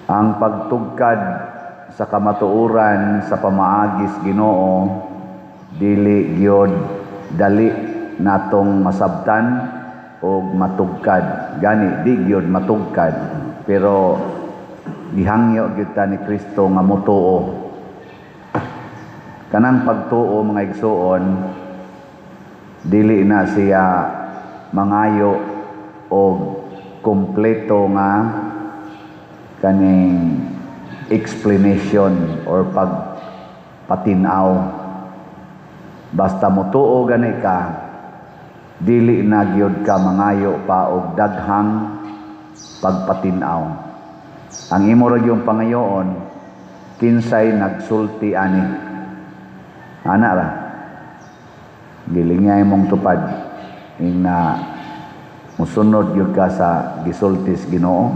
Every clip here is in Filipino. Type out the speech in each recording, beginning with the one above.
Ang pagtugkad sa kamatuoran sa pamaagis Ginoo dili gyud dali natong masabtan o matugkad. Gani di gyud matugkad, pero gihangyo gyud ta ni Kristo nga motuo. Kanang pagtuo mga igsuon, dili na siya mangayo o kompleto nga kaning explanation or pagpatinaw. Basta motuo gani ka, dili na gyud ka mangayo pa og daghang pagpatinaw. Ang imo ra gyung pangayoon, kinsay nagsulti ani. Ana ra. Gilingay mong tupad ing na musunod gyud ka sa gisultis Ginoo.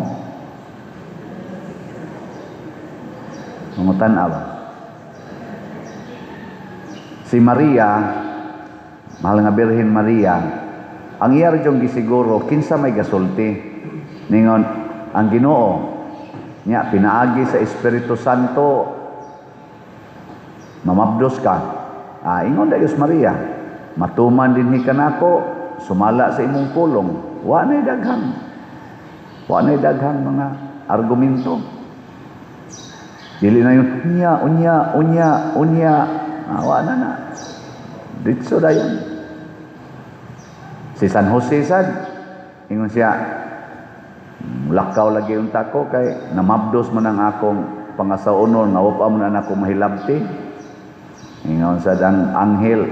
Mangutan-aw. Si Maria, mahal nga Birhen Maria, ang iya radyong gisiguro kinsa may gasulti ningon ang Ginoo nya pinaagi sa Espiritu Santo mamabdos ka. Ingon dayos Maria, matuman dinhi kanako, sumala sa imong pulong. Wa nay daghang mga argumento. Dili na yun, unya. Wa na. Ditso dayon. Si San Jose sad, ingon siya, lakaw lagi unta ko kay namabdos man ang akong pangasaunon, nawapa man na ako mahilabti. Ingon sad ang anghel,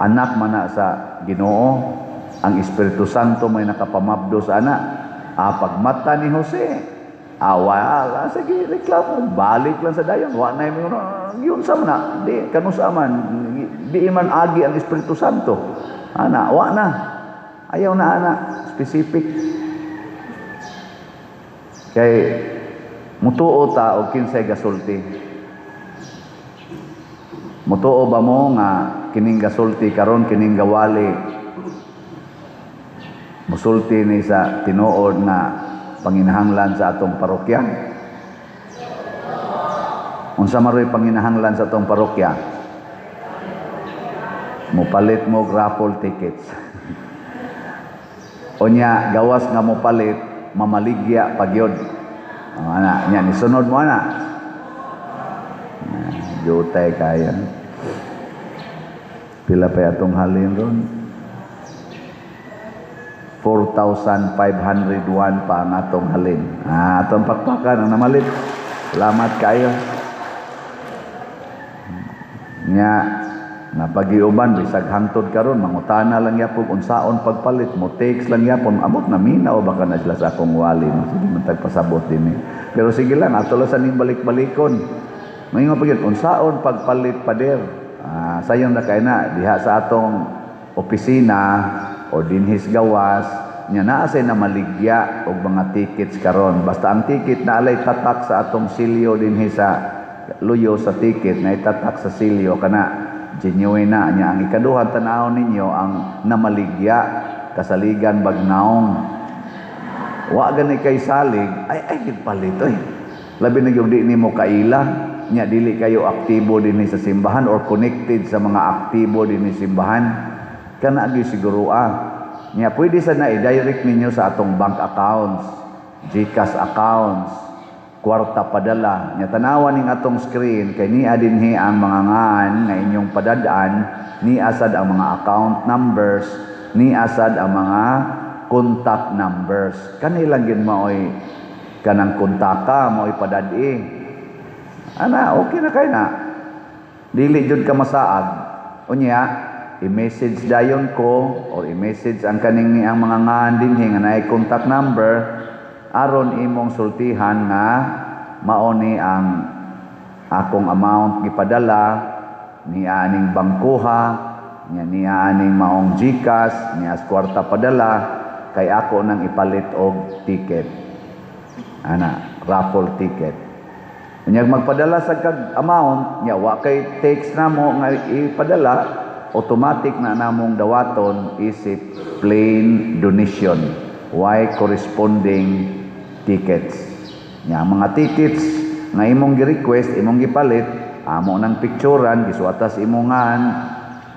anak man na sa Ginoo, ang Espiritu Santo may nakapamabdos ana. Pagmata ni Jose, wala, sige, reklamo, balik lang sa dayon, wa na yun sa mana, di, kanusa man, di man agi ang Espiritu Santo, ana, wa na, ayaw na ana, specific, kay, mutuo ta, o kinsay gasulti, mutuo ba mo nga, kining gasulti, karon kining gawali, musulti ni sa tinuod na, panginahanglan sa atong parokya. Unsa maroy panginahanglan sa atong parokya? Mupalit mo raffle tickets. Unya gawas nga mupalit, mamaligya pagyod. Ana, nya ni sunod mo ana. Jutay kaya. Pila pa atong halin ron? 4,501 pa ang atong halin. Atong pakpakan ang namalit. Salamat kayo. Nya napagiuban bisag hangtod karon mangutana lang yapon unsaon pagpalit mo text lang yapon amot na minaw baka na sila sa akong wali sige man tagpasabot dinhi. Pero sige lang ato lang sa ning balik-balikon. Moingon pagid unsaon pagpalit pader. Sayong na kay na diha sa atong opisina o dinhis gawas nya naa say na maligya og mga tickets karon basta ang ticket na alay tatak sa atong silyo dinhi sa luyo sa ticket na itatak sa silyo kana genuine na nya ang ikaduhang tan-aw ninyo ang namaligya kasaligan bagnaong wa gani kay salig ay gidpalit labi na gyud di nimo kaila nya dili kayo aktibo dinhi sa simbahan or connected sa mga aktibo dinhi sa simbahan kana gyud siguro nya pwede sa na i-direct ninyo sa atong bank accounts, GCash accounts, kwarta padala. Nya tanawan ning atong screen kay niya dinhi ang mga ngan nga inyong padadaan, ni asad ang mga account numbers, ni asad ang mga contact numbers. Kanilang gyud maoy kanang kontaka maoy padadi. Ana okay na kay na. Dili jud ka masaag. Unya i-message dayon ko or i-message ang kaning ang mga ngan dinhi nga naay contact number aron imong sultihan nga mao ni ang akong amount gipadala ni aning bangkuha ni aning maong GCash ni as kwarta padala kay ako nang ipalit og ticket ana raffle ticket unyag magpadala sa kag amount nya wa kay text na mo nga ipadala automatic na namong dawaton isip plain donation. Why corresponding tickets? Nya mga tickets nga imong gi-request, imong gipalit, amo nang picturean, gisuatas imongan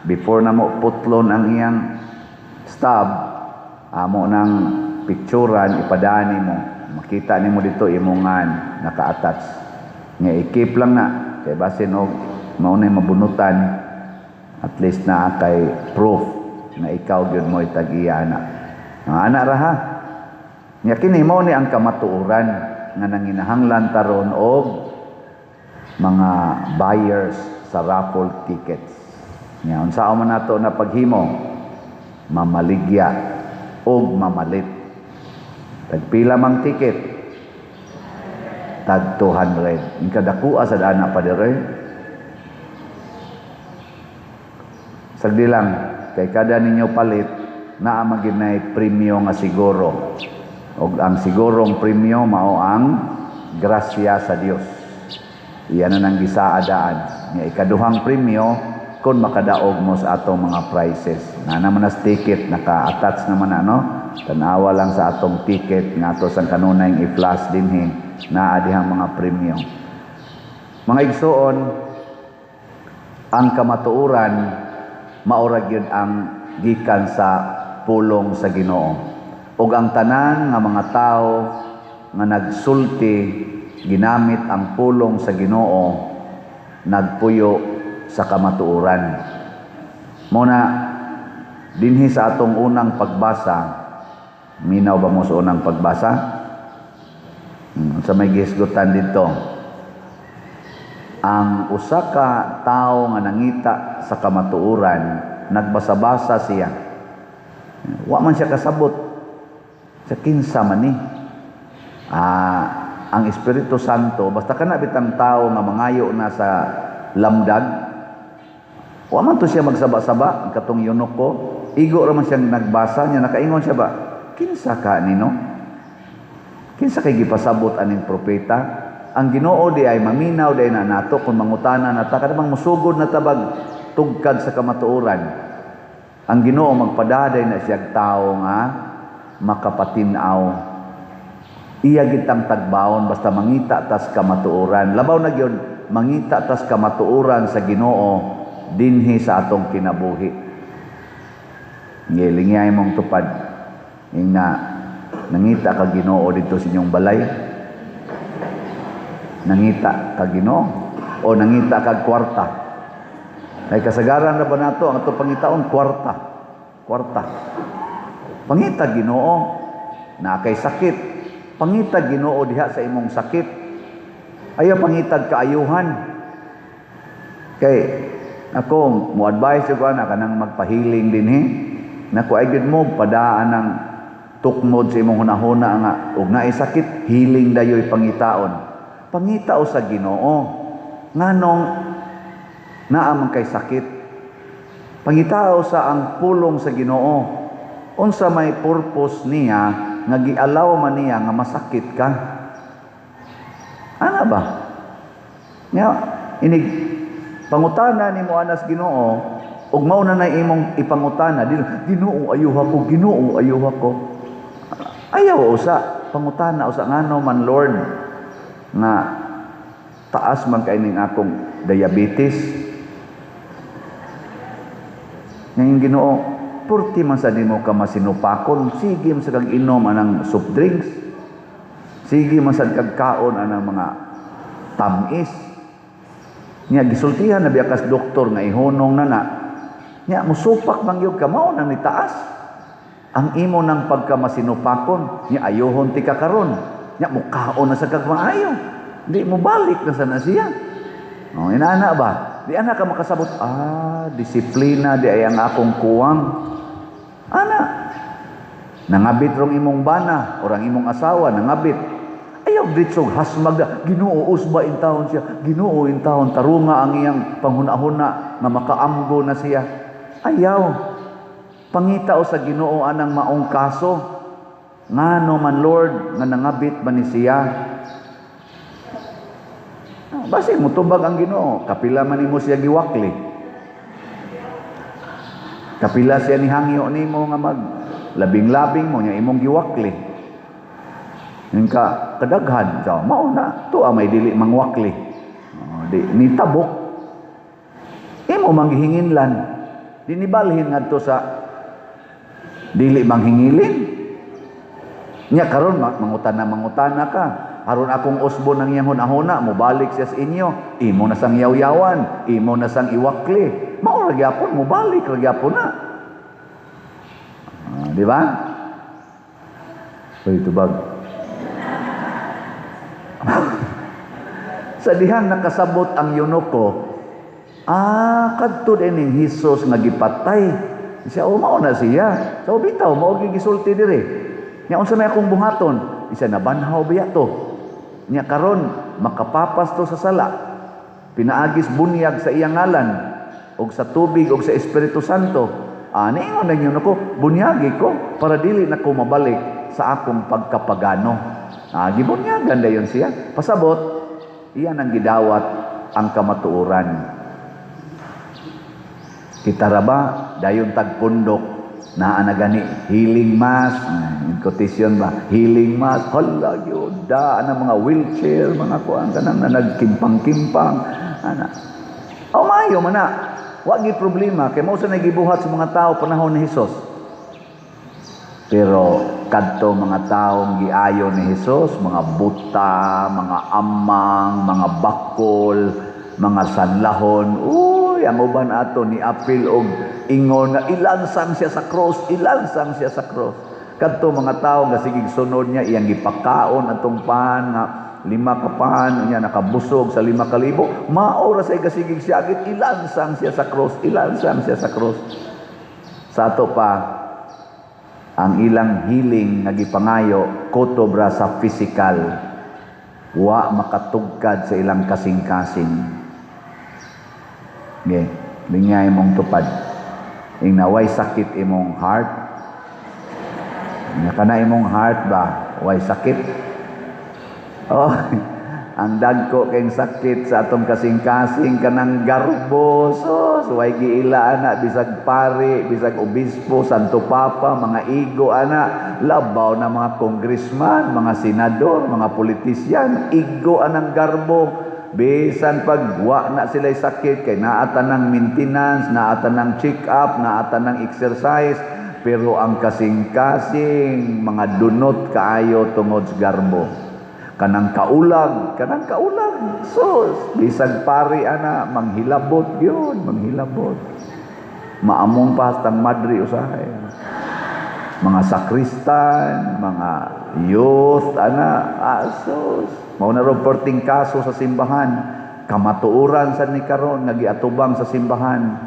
before na mo putlon ang iyang stub, amo nang picturean, ipadani mo. Makita nimo dito imongan naka-attach. Nya i-keep lang na kay basin og mao na mabunutan, at least na kay proof na ikaw gyud mo itag-iya na. Ang ana ra ha. Nya kini mao ni ang kamatuoran nga nanginahanglan taron og mga buyers sa raffle tickets. Nya unsa man nato na paghimo, mamaligya og mamalit. Tagpila mang ticket? Tag 200. Ang kadakua sa ana pa dire. Sagdi lang, kay kada ninyo palit, naa maginay premyo nga siguro. O ang sigurong premyo mao ang grasya sa Dios. Iyan na nang gisaadaan. Nga ikaduhang premyo, kung makadaog mo sa atong mga prices. Na naman as ticket, naka-attach naman na, no? Tanawa lang sa atong ticket, nga to sang kanunay i-flash dinhin, na adihang mga premyo. Mga igsoon, ang kamatuoran, maurag yun ang gikan sa pulong sa Ginoo. Ug ang tanan nga mga tao nga nagsulti ginamit ang pulong sa Ginoo, nagpuyo sa kamatuoran. Muna dinhi sa atong unang pagbasa, minaw ba mo sa unang pagbasa? Sa may gisgutan dito, ang usa ka tawo nga nangita sa kamatuoran, nagbasa-basa siya. Wa man siya kasabot sa kinsa man ni. Ang Espiritu Santo, basta kana bitang tawo nga mangayo na sa lamdag, wa man to siya magsaba-saba, ang katong yunok ko, igo ra man siyang nagbasa niya, nakaingon siya ba, kinsa ka nino? Kinsa kay gipasabot aning propeta? Ang Ginoo di ay maminaw di na nato kung mangutana na ta kadamang musugod na tabag tugkad sa kamatuoran. Ang Ginoo magpadaday na siya tawo nga makapatinaw. Iya gitang tagbawon basta mangita tas kamatuoran. Labaw na gyud mangita tas kamatuoran sa Ginoo dinhi sa atong kinabuhi. Ngilingay mong tupad ing na nangita ka Ginoo dito sa inyong balay. Nangita ka Ginoo o nangita ka kwarta. Ay kasagaran na ba nato ang ato pangitaon kwarta. Kwarta. Pangita Ginoo na kay sakit. Pangita Ginoo diha sa imong sakit. Ayaw pangitag kaayuhan. Kay ako mo advise ko na kanang magpahiling dinhi. Nako ay gid mo padaan ng tukmod sa imong hunahuna nga ug naay sakit healing dayoy pangitaon. Pangitao sa Ginoo nganong naa man kay sakit. Pangitao sa ang pulong sa Ginoo unsa may purpose niya nga gialaw man niya nga masakit ka. Ana ba? Nga inig pangutana nimo anas Ginoo ug mao na nay imong ipangutana Ginoo ayuha ko, Ginoo ayuha ko. Ayaw usa pangutana usa ngano man Lord nga taas man kay ning akong diabetes. Ngayon Ginoo, purti man sa nimo ka masinupakon, sige man sa kag inom anang soft drinks. Sige man sa kag kaon anang mga tamis. Nya gisultihan na biyakas doktor nga ihunong na. Nya musupak man gyud ka mao nang nitaas. Ang imo nang pagkamasinupakon, nya ayohon ti ka karon. Nya mukaon na sa kag maayo. Di mo balik na sana siya. Oh, inaana ba? Di ana ka makasabot, disiplina di ay ang akong kuwang. Ana. Nangabit rong imong bana or ang imong asawa nangabit. Ayaw ditsog hasmag na Ginoo usba in taon siya. Ginoo in taon tarunga ang iyang panghuna-huna nga makaamgo na siya. Ayaw. Pangitao sa Ginoo anang maong kaso. Ngano man Lord nga nangabit ba ni siya? Basi mo tubag ang Ginoo, kapila man nimo siya giwakli. Kapila siya ni hangyo nimo nga mag labing-labing mo nya imong giwakli. Yung kadaghan, so, mauna, to may dili mangwakli. Di, ni tabok, imo manghihinginlan. Dinibalhin nga to sa dili manghingilin. Nya karon mangutana ka. Aron akong usbo ng iyang hunahuna, mobalik siya sa inyo. Imo na sang yaw-yawan, imo na sang iwakli. Mao ra gyapon, mobalik ra gyapon na. Di ba? So ito bag. Sa dihang nakasabot ang yunoko, kadto din ni Hesus nga gipatay. Siya mao na siya. So bitaw mao gisulti diri. Nya unsa may akong buhaton? Isa na banhaw biya to. Nya karon makapapas to sa sala. Pinaagis bunyag sa iyang ngalan og sa tubig og sa Espiritu Santo. Niingon na yunoko, bunyagi ko para dili na ko mabalik sa akong pagkapagano. Gibunyagan dayon siya. Pasabot iyan ang gidawat ang kamatuoran. Kita ra ba dayon tagpundok naa na gani healing mass, quotation ba, healing mass, hala gyud da ana mga wheelchair, mga kuan kanang na nagkimpang-kimpang ana. Mayo man na. Wa gi problema kay mao sa nagibuhat sa mga tao panahon ni Hesus. Pero kadto mga taong giayo ni Hesus, mga buta, mga amang, mga bakol, mga sanlahon, ang uban ato ni apil og ingon nga ilansang siya sa cross, ilansang siya sa cross. Kadto mga tao nga sigig sunod niya iyang gipakaon atong pan nga 5 ka pan niya nakabusog sa 5,000, mao ra sa igasigig siya agit ilansang siya sa cross, ilansang siya sa cross. Sa ato pa ang ilang healing nga gipangayo kutob ra sa physical, wa makatugkad sa ilang kasing-kasing. Bingay mong tupad. Ing naway sakit imong heart. Kana imong heart ba? Way sakit. Ang dagko kayong sakit sa atong kasing-kasing kanang garbo. Way giila ana bisag pari, bisag obispo, santo papa, mga igo ana, labaw na mga congressman, mga senador, mga politisyan, igo anang garbo. Bisan pag wa na sila'y sakit kay naata ng maintenance, naata ng check-up, naata ng exercise, pero ang kasing-kasing mga dunot kaayo tungod sa garbo. Kanang kaulag, sus, bisag pari ana, manghilabot yun, manghilabot. Maamong pastang madri usahay. Mga sakristan, mga youth, ana, sus. Mao na reporting kaso sa simbahan, kamatuoran sa ni karon nga giatubang sa simbahan,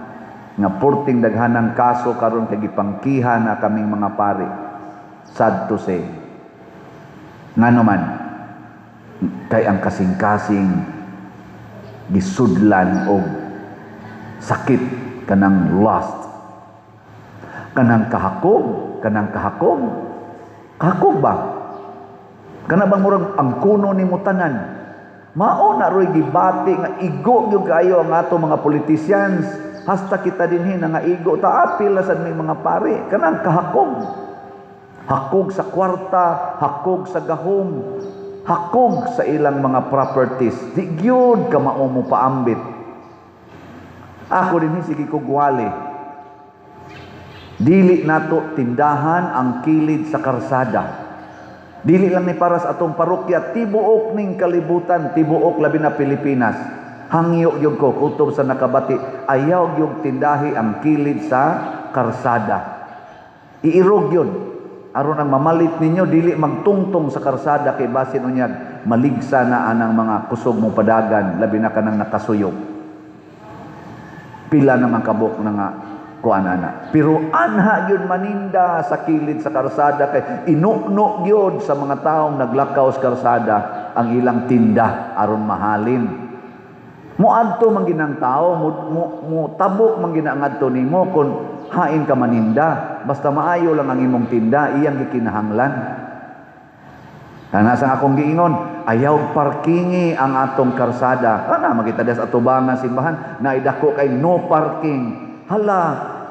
nga porting daghanang kaso karon kay gipangkihan na kaming mga pari. Sad to say. Ngano man kay ang kasing-kasing gisudlan og sakit kanang lust, kanang kahakog ba? Kana bang murag ang kuno ni mutanan. Mao na roy gibati nga igo gyud kayo ang ato mga politicians. Hasta kita dinhi nga igo ta apil sad may mga pari kanang kahakog. Hakog sa kwarta, hakog sa gahom, hakog sa ilang mga properties. Di gyud ka mao mo paambit. Ako dinhi sige kog wali. Dili nato tindahan ang kilid sa karsada. Dili lang ni para sa atong parokya, tibuok ning kalibutan, tibuok labi na Pilipinas. Hangyo gyud ko kutob sa nakabati, ayaw gyud tindahi ang kilid sa karsada. Iirog yun. Aron ang mamalit ninyo dili magtungtong sa karsada kay basin unyag maligsa na anang mga kusog mong padagan, labi na kanang nakasuyok. Pila naman kabuk na nga kuan ana. Pero anha gyud maninda sa kilid sa karsada kay inukno gyud sa mga taong naglakaw sa karsada ang ilang tinda aron mahalin. Moadto man ginang tao, mo tabok man ginangadto nimo kun hain ka maninda. Basta maayo lang ang imong tinda, iyang gikinahanglan. Kana sang akong giingon, ayaw parkingi ang atong karsada. Kana makita des atubangan simbahan na idako kay no parking. Hala,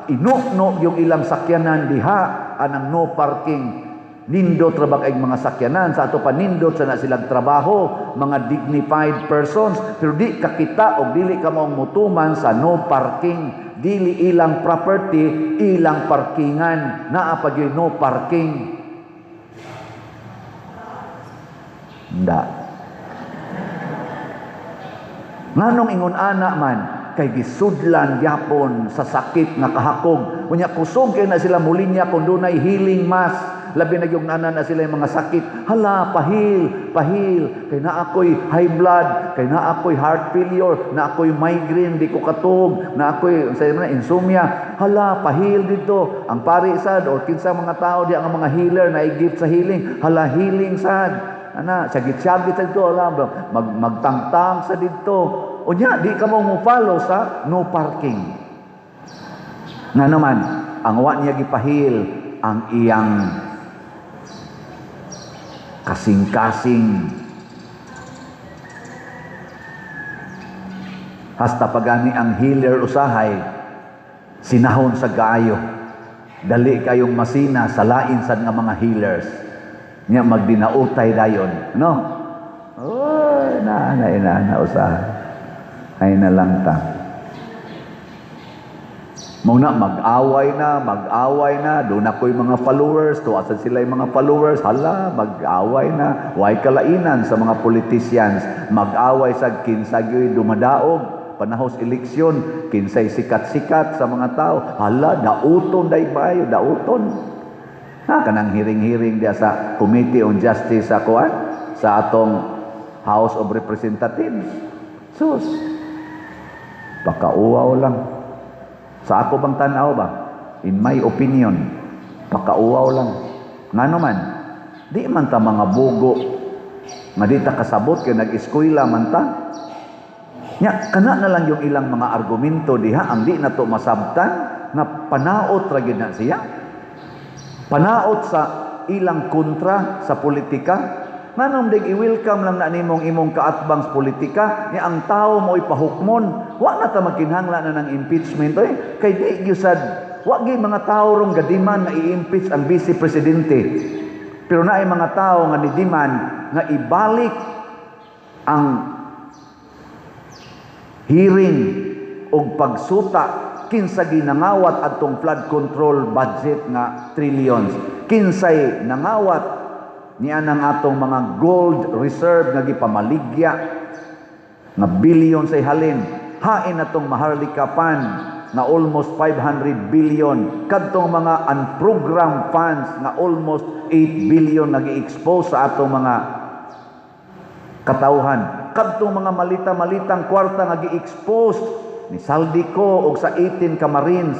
inukno yung ilang sakyanan diha anang no parking. nindot ra ba kay mga sakyanan, sa ato pa nindot sa na silang trabaho, mga dignified persons, pero di kakita o dili ka maong mutuman sa no parking. Dili ilang property, ilang parkingan. Naa pa gyud no parking. Nda. Nganong ingon ana man, kay gisudlan gyapon sa sakit nga kahakog. Unya kusog kay na sila mulinya kung dunay healing mass. Labi na yung nanan na sila yung mga sakit. Hala, pahil. Kay na ako'y high blood, kay na ako'y heart failure, na ako'y migraine, di ko katog, na ako'y insomnia. Hala, pahil dito. Ang pari sad, or kinsa mga tao, di ang mga healer na i-gift sa healing. Hala, healing sad. Ana, sagit-sagit sa dito, magtangtang sa dito. O niya, di ka mo follow sa no parking. Nga naman, ang wa niya gipahil, ang iyang kasing-kasing. Hasta pagani ang healer usahay, sinahon sa gaayo. Dali kayong masina sa lain sad nga mga healers. Nya magdinautay dayon, no? Oy, na usahay. Ay na lang ta. Muna mag-away na, doon ako'y mga followers, tuwasan sila yung mga followers, hala, mag-away na, way kalainan sa mga politicians, mag-away sa kinsagyo'y dumadaog, panahos eleksyon, kinsay sikat-sikat sa mga tao, hala, dauton day bayo, dauton. Kanang hiring-hiring dia sa Committee on Justice sa kuan, sa atong House of Representatives. Sus, pakauaw lang. Sa ako bang tanaw ba? In my opinion, pakauaw lang. Ngano man, di man ta mga bugo, nga di ta kasabot kay nag-eskwela man ta. Nya, kana na lang yung ilang mga argumento diha, ang di na to masabtan, nga panaot ra gyud na siya. Panaot sa ilang kontra sa politika. Nganong dig i-welcome lang na nimong imong kaatbang sa politika, ni ang tao mo ipahukmon, wa na ta magkinahanglan na ng impeachment oy. Kay di gyusad, wa gyud mga tao rong gadiman na i-impeach ang vice presidente. Pero naay mga tao nga nidiman nga ibalik ang hearing og pagsuta kinsa ginangawat adtong flood control budget nga trillions. Kinsay nangawat niya ng atong mga gold reserve nga gipamaligya nga billion sa halin, hain atong Maharlika Fund na almost 500 billion, kadtong mga unprogrammed funds na almost 8 billion nag-i-expose sa atong mga katawhan, kadtong mga malita-malitang kwarta nga gi-expose ni Saldico og sa 18 ka Marines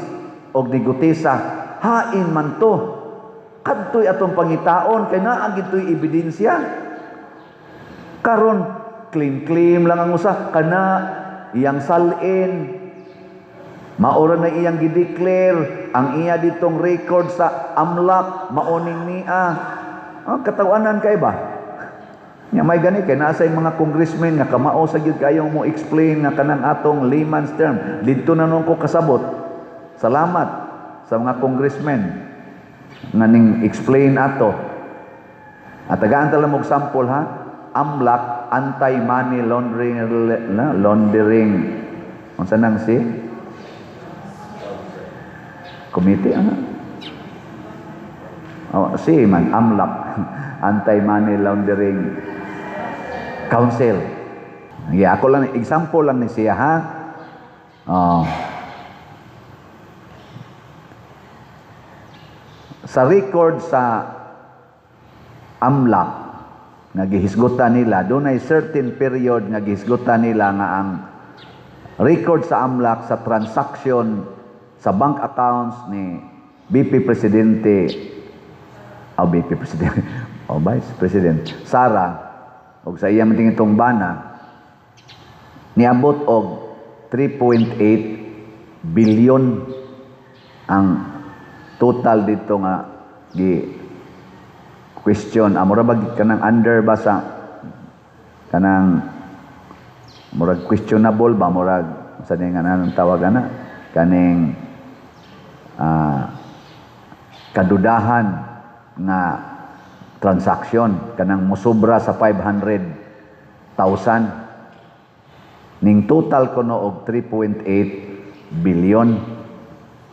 og ni Gutesa, hain man to. Kadtoy atong pangitaon kay naa gitoy ebidensya. Karon claim lang ang usa kana iyang salin. Maora na iyang gideclare ang iya ditong record sa AMLAC maoning niya. Katawanan kay ba? Nya may gani kay naa say mga congressmen nga kamao sa gyud kayong mo explain nga kanang atong layman's term. Didto na nun ko kasabot. Salamat sa mga congressmen nga ning explain ato. At tagaan tala mong sample ha. AMLAC, anti-money laundering. Unsa nang si committee si man AMLAC, anti-money laundering council. Ako lang example lang ni siya ha. Sa record sa AMLAC nga gihisgutan nila, doon ay certain period nga gihisgutan nila nga ang record sa AMLAC sa transaction sa bank accounts ni Vice Presidente Sara og sa iyang miting itong bana niabot og 3.8 billion ang total dito nga question amura ba kanang under ba sa kanang murag questionable ba murag sa nga nanang tawag ana kaning kadudahan nga transaction kanang mosubra sa 500,000 ning total kuno og 3.8 billion.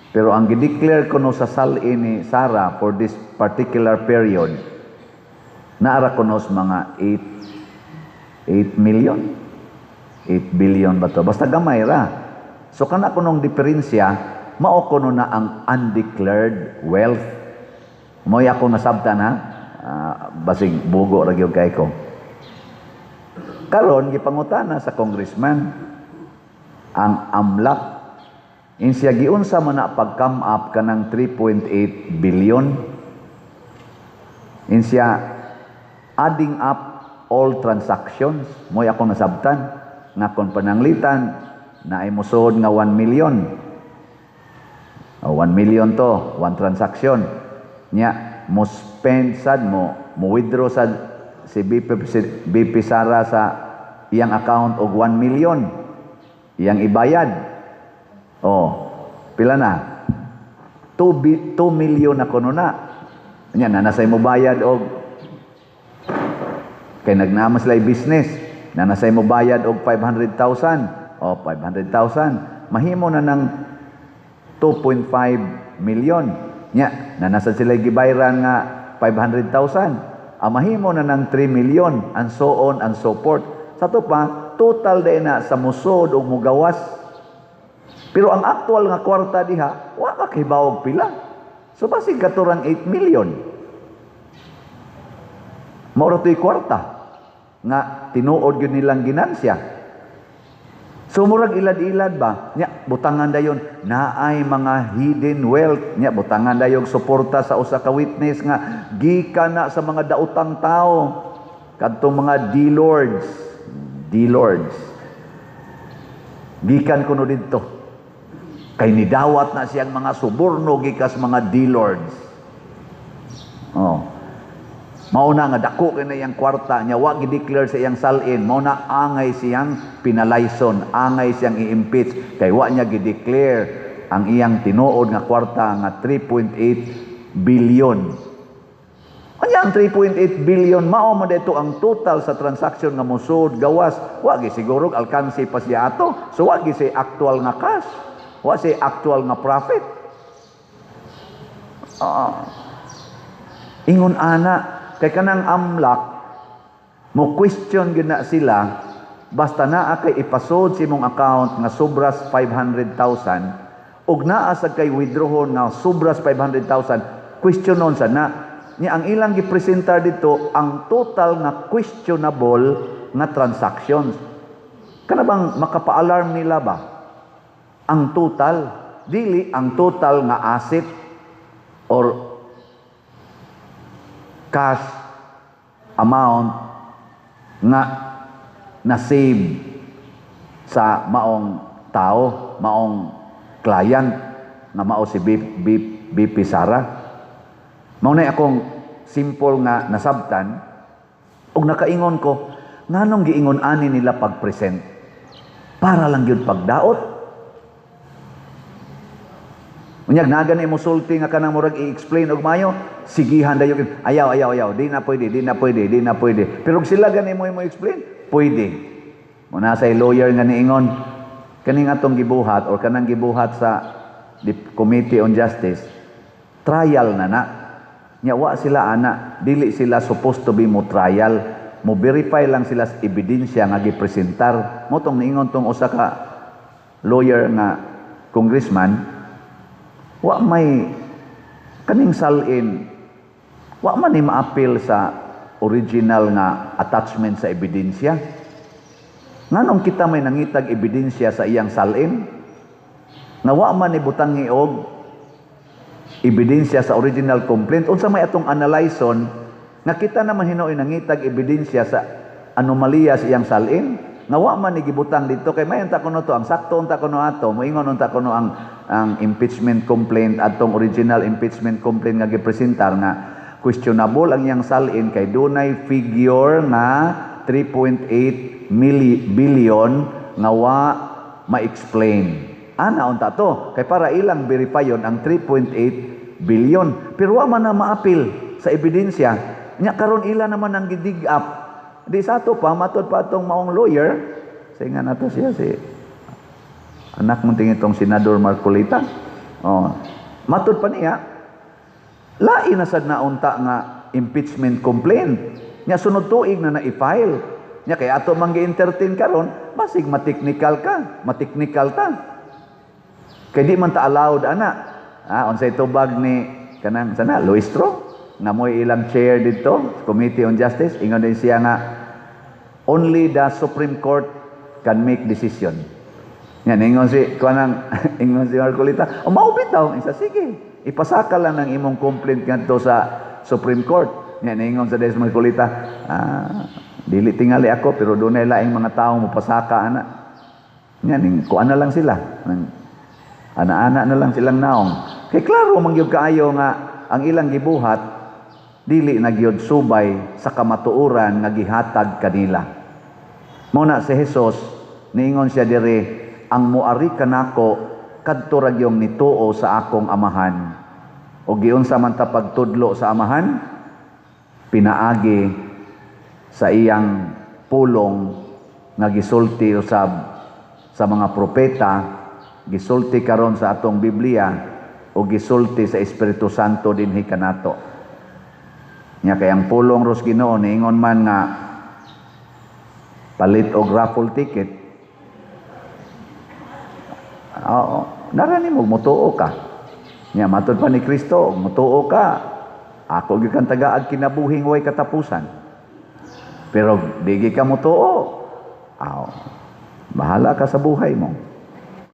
Pero ang gideclare kuno sa salin ni Sara for this particular period naara kuno sa mga 8 million, 8 billion ba to? Basta gamay ra. So kana kunong diferensya mao kuno na ang undeclared wealth. Mo'y ako nasabtan ha. Basig bugo ra gyud kay ko. Karon gipangutana sa congressman ang AMLAC insya giunsa man na pag-come up kanang 3.8 billion. Insya adding up all transactions. Mo'y ako nasabtan nga kon pananglitan na ay musod nga 1 million. 1 million to, one transaction. Nya mo spend sad mo withdraw sad si BP Sara sa iyang account og 1 million. Iyang ibayad. Pila na? 2 million na kuno na. Nya nanasay mo bayad og kay nagnama sila business. Nanasay mo bayad og 500,000. 500,000. Mahimo na ng 2.5 million. Nya, nanasa sila gibayran nga 500,000. Mahimo na ng 3 million and so on and so forth. Sa to pa, total day na sa musod o mugawas. Pero ang actual nga kwarta diha, wa ka kibawag pila. So basig katurang 8 million. Maura to'y kwarta nga tinuod yun nilang ginansya. So murag ilad-ilad ba? Nya butangan dayon naay mga hidden wealth. Nya butangan dayon suporta sa usa ka witness nga gikan na sa mga daotang tao kadtong mga D-lords. Gikan kuno didto. Kay nidawat na siyang mga suborno gikas mga D-lords. Mauna nga dako kay na iyang kwarta nya wa gi-declare sa iyang salin, mauna angay siyang pinalayson, angay siyang i-impeach kay wa niya gi-declare ang iyang tinuod nga kwarta nga 3.8 billion. Anya ang 3.8 billion mao man dito ang total sa transaction nga musud gawas, wa gi siguro alkansi pa siya ato. So wa gi say actual nga cash, wa say actual nga profit. Ingon ana kay kanang AMLAC mo question gyud na sila basta naa kay ipasod si mong account nga sobras 500,000 ug naa sa kay withdrawon nga sobras 500,000 questionon sa na niya ang ilang gipresentar dito ang total nga questionable nga transactions. Kana bang makapa-alarm nila ba ang total dili ang total nga asset or cash amount nga na-save sa maong tao, maong client na mao si BP Sara. Mao na akong simple nga nasabtan ug nakaingon ko nganong giingon ani nila pag-present para lang gyud pagdaot. Unyag nagan mo sulti nga kanang murag i-explain og mayo, sigihan dayo ayaw, di na pwede. Pero sila gani mo explain, pwede. Muna say lawyer nga niingon kaning atong gibuhat or kanang gibuhat sa Committee on Justice, trial na. Nya wa sila ana, dili sila supposed to be mo trial, mo verify lang sila sa ebidensya nga gipresentar. Mo tong niingon tong usa ka lawyer nga congressman, wa may kaning salin, wa man ni ma-appeal sa original nga attachment sa ebidensya. Nganong kita may nangitag ebidensya sa iyang salin nga wa man ni butangi og ebidensya sa original complaint, unsa may atong analyson nga kita naman hinuoy nangitag ebidensya sa anomalya sa iyang salin nga wa man ni gibutang dito kay may unta kuno to ang sakto unta kuno ato moingon unta kuno ang impeachment complaint atong original impeachment complaint nga gipresentar nga questionable ang iyang salin kay dunay figure nga 3.8 billion nga wa ma-explain. Ana unta to kay para ilang verifyon ang 3.8 billion pero wa man na ma-appeal sa ebidensya Nya karon ila naman ang gidig up. Di sa ato pa matod pa atong maong lawyer, say nga nato siya si anak mo tingin itong Senador Marcolita. Oh, matod pa niya, lain na sad naunta nga impeachment complaint. Nya sunod tuig na na-file. Nya kay ato man gi-entertain karon, basig mateknikal ta. Kay di man ta allowed ana. Unsay tubag ni kanang sana Luis Tro nga moy ilang chair dito, Committee on Justice, ingon din siya nga only the Supreme Court can make decision. Yan, ingon si Marcolita, mao bitaw, isa sige, ipasaka lang ng imong complaint ngadto sa Supreme Court. Yan, ingon sa Des Marcolita, dili tingali ako, pero dunay laing mga tawo mopasaka ana. Yan, kuan na lang sila. Ana-ana na lang silang naong. Kay klaro mangyud kaayo nga ang ilang gibuhat dili na gyud subay sa kamatuoran nga gihatag kanila. Muna si Hesus niingon siya diri, ang muari kanako kadto ra gyung nituo sa akong amahan. O giunsa man ta pagtudlo sa amahan, pinaagi sa iyang pulong nga gisulti usab sa mga propeta, gisulti karon sa atong Biblia o gisulti sa Espiritu Santo dinhi kanato. Nya kay ang pulong ros Ginoo niingon man nga palit og raffle ticket. Narani mo mutuo ka. Nya matud pa ni Kristo, mutuo ka. Ako gyud kang tagaag kinabuhing way katapusan. Pero digi ka mutuo. Bahala ka sa buhay mo.